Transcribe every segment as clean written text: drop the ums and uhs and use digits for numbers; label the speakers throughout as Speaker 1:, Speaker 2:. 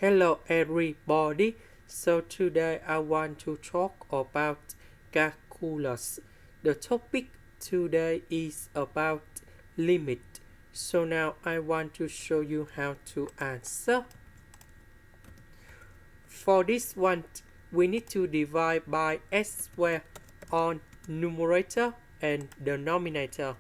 Speaker 1: Hello everybody. So today I want to talk about calculus. The topic today is about limit. So now I want to show you how to answer. For this one, we need to divide by s squared on numerator and denominator.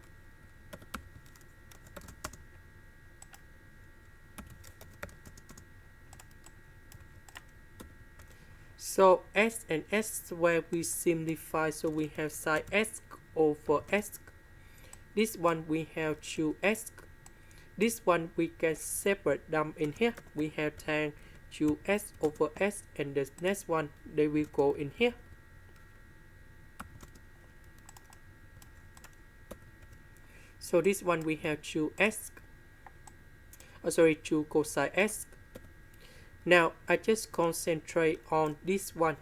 Speaker 1: So s and s squared we simplify, so we have sine s over s. This one we have 2s. This one we can separate them in here. We have tan 2s over s, and the next one they will go in here. So this one we have 2s. 2 cosine s. Now I just concentrate on this one.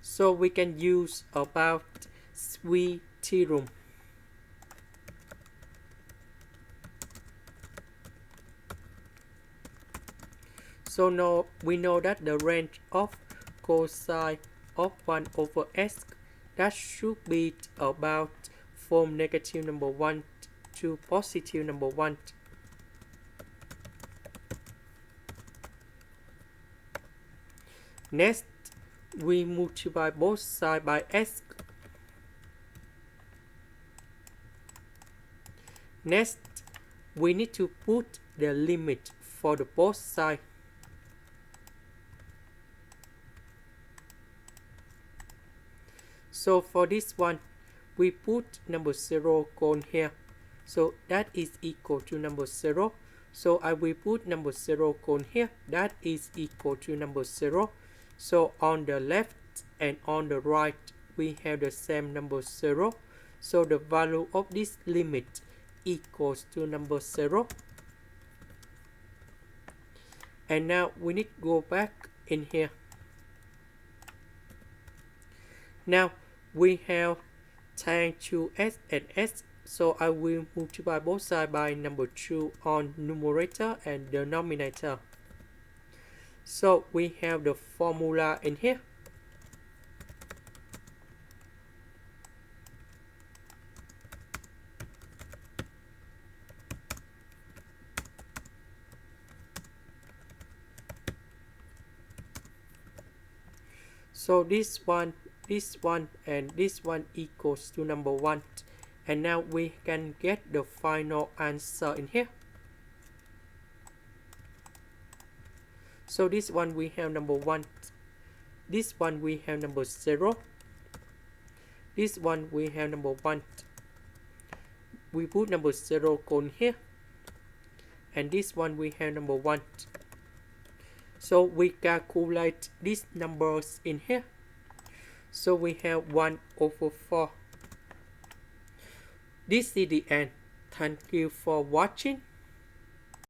Speaker 1: So we can use about sweet theorem. So now we know that the range of cosine of 1 over s, that should be about from negative number 1 to positive number 1. Next, we multiply both sides by s. Next, we need to put the limit for the both sides. So for this one, we put number 0 on here. So that is equal to number 0. So I will put number 0 on here. That is equal to number 0. So on the left and on the right, we have the same number 0. So the value of this limit equals to number 0. And now we need to go back in here. Now we have tan 2s and s, so I will multiply both sides by number 2 on numerator and denominator. So we have the formula in here. So this one, and this one equals to number 1. And now we can get the final answer in here. So this one we have number 1. This one we have number 0. This one we have number 1. We put number 0 on here. And this one we have number 1. So we calculate these numbers in here. So we have 1 over 4. This is the end. Thank you for watching.